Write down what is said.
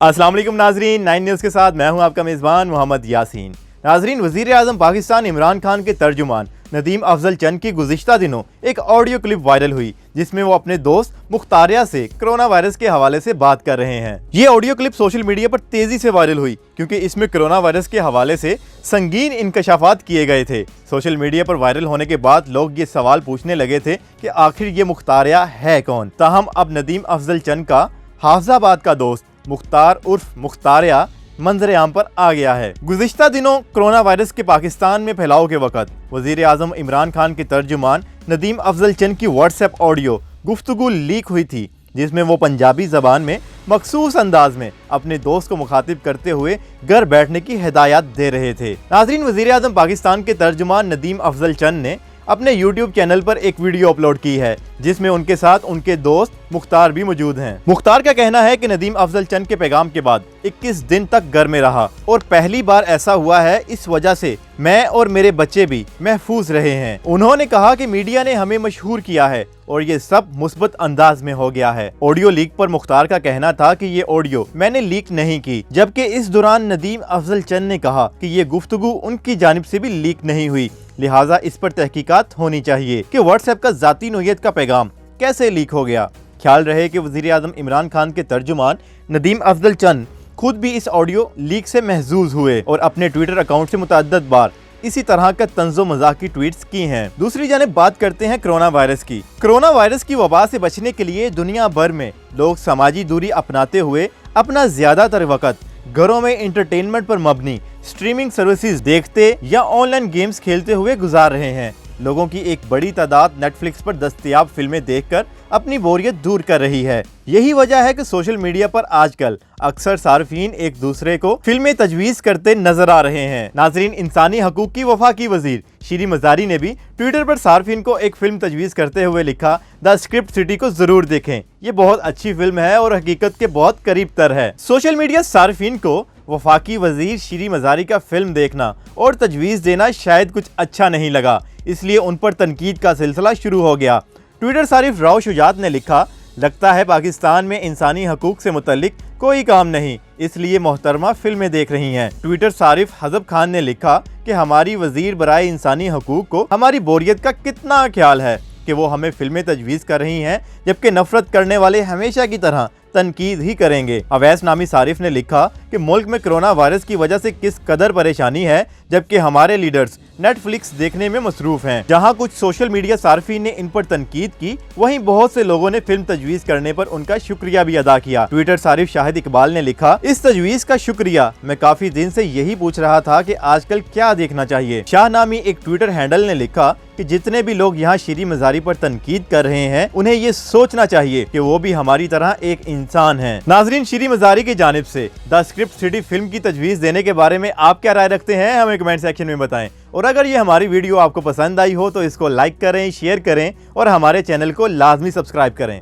अस्सलाम वालेकुम नाजरीन, 9 न्यूज़ के साथ मैं हूं आपका मेज़बान मोहम्मद यासीन। नाजरीन, वज़ीर आज़म पाकिस्तान इमरान खान के तर्जुमान नदीम अफजल चंद की गुज़िश्ता दिनों एक ऑडियो क्लिप वायरल हुई जिसमें वो अपने दोस्त मुख्तारिया से कोरोना वायरस के हवाले से बात कर रहे हैं। ये ऑडियो क्लिप सोशल मीडिया पर तेजी से वायरल हुई क्योंकि इसमें कोरोना वायरस के हवाले से संगीन इंकशाफात किए गए थे। सोशल मीडिया पर वायरल होने के बाद लोग ये सवाल पूछने लगे थे कि आखिर ये मुख्तारिया है कौन। ताहम अब नदीम अफजल चंद का हाफिजाबाद का दोस्त मुख्तार उर्फ मुख्तारिया मंजर आम पर आ गया है। गुज़िश्ता दिनों कोरोना वायरस के पाकिस्तान में फैलाव के वक्त वज़ीर आज़म इमरान खान के तर्जुमान नदीम अफजल चंद की व्हाट्सएप ऑडियो गुफ्तगू लीक हुई थी जिसमें वो पंजाबी ज़बान में मखसूस अंदाज में अपने दोस्त को मुखातिब करते हुए घर बैठने की हिदायत दे रहे थे। नाज़रीन, वज़ीर आज़म पाकिस्तान के तर्जुमान नदीम अफजल चंद ने अपने YouTube चैनल पर एक वीडियो अपलोड की है जिसमें उनके साथ उनके दोस्त मुख्तार भी मौजूद हैं। मुख्तार का कहना है कि नदीम अफजल चंद के पैगाम के बाद 21 दिन तक घर में रहा और पहली बार ऐसा हुआ है, इस वजह से मैं और मेरे बच्चे भी महफूज रहे हैं। उन्होंने कहा कि मीडिया ने हमें मशहूर किया है और ये सब मुस्बत अंदाज में हो गया है। ऑडियो लीक पर मुख्तार का कहना था कि ये ऑडियो मैंने लीक नहीं की, जबकि इस दौरान नदीम अफजल चंद ने कहा कि ये गुफ्तगू उनकी जानिब से भी लीक नहीं हुई, लिहाजा इस पर तहकीकात होनी चाहिए कि व्हाट्सएप का जाती नोयत का पैगाम कैसे लीक हो गया। ख्याल रहे कि वज़ीर आज़म इमरान खान के तर्जुमान नदीम अफजल चंद खुद भी इस ऑडियो लीक से महजूज हुए और अपने ट्विटर अकाउंट से मुतअद्दिद बार इसी तरह का तंज़ो मज़ाक की ट्वीट्स की हैं। दूसरी जानिब बात करते हैं कोरोना वायरस की। कोरोना वायरस की वबा से बचने के लिए दुनिया भर में लोग समाजी दूरी अपनाते हुए अपना ज्यादातर वक्त घरों में एंटरटेनमेंट पर मबनी स्ट्रीमिंग सर्विसेज देखते या ऑनलाइन गेम्स खेलते हुए गुजार रहे हैं। लोगों की एक बड़ी तादाद नेटफ्लिक्स पर दस्तयाब फिल्में देखकर अपनी बोरियत दूर कर रही है। यही वजह है कि सोशल मीडिया पर आजकल अक्सर सार्फिन एक दूसरे को फिल्में तजवीज़ करते नजर आ रहे हैं। नाजरीन, इंसानी हकूक की वफाकी वजीर शीरी मजारी ने भी ट्विटर पर सार्फिन को एक फिल्म तजवीज़ करते हुए लिखा, द स्क्रिप्ट सिटी को जरूर देखें, ये बहुत अच्छी फिल्म है और हकीकत के बहुत करीब तर है। सोशल मीडिया सार्फिन को वफाकी वजीर शीरी मजारी का फिल्म देखना और तजवीज़ देना शायद कुछ अच्छा नहीं लगा, इसलिए उन पर तनकीद का सिलसिला शुरू हो गया। ट्विटर सारिफ राव शुजात ने लिखा, लगता है पाकिस्तान में इंसानी हकूक से मुतल्लिक कोई काम नहीं, इसलिए मोहतरमा फिल्में देख रही हैं। ट्विटर सारिफ हजब खान ने लिखा कि हमारी वजीर बराए इंसानी हकूक को हमारी बोरियत का कितना ख्याल है कि वो हमें फिल्में तजवीज़ कर रही हैं, जबकि नफरत करने वाले हमेशा की तरह तनकीद ही करेंगे। अवैस नामी सारिफ ने लिखा कि मुल्क में कोरोना वायरस की वजह से किस कदर परेशानी है, जबकि हमारे लीडर्स नेटफ्लिक्स देखने में मसरूफ हैं। जहां कुछ सोशल मीडिया सार्फिन ने इन पर तनकीद की, वहीं बहुत से लोगों ने फिल्म तजवीज़ करने पर उनका शुक्रिया भी अदा किया। ट्विटर सारिफ शाहिद इकबाल ने लिखा, इस तजवीज़ का शुक्रिया, मैं काफी दिन से यही पूछ रहा था कि आजकल क्या देखना चाहिए। शाह नामी एक ट्विटर हैंडल ने लिखा कि जितने भी लोग यहाँ शीरी मजारी पर तनकीद कर रहे हैं, उन्हें ये सोचना चाहिए कि वो भी हमारी तरह एक इंसान है। नाजरीन, शीरी मजारी की जानिब से द स्क्रिप्ट सिटी फिल्म की तजवीज़ देने के बारे में आप क्या राय रखते हैं, हमें कमेंट सेक्शन में बताएं। और अगर ये हमारी वीडियो आपको पसंद आई हो तो इसको लाइक करें, शेयर करें और हमारे चैनल को लाजमी सब्सक्राइब करें।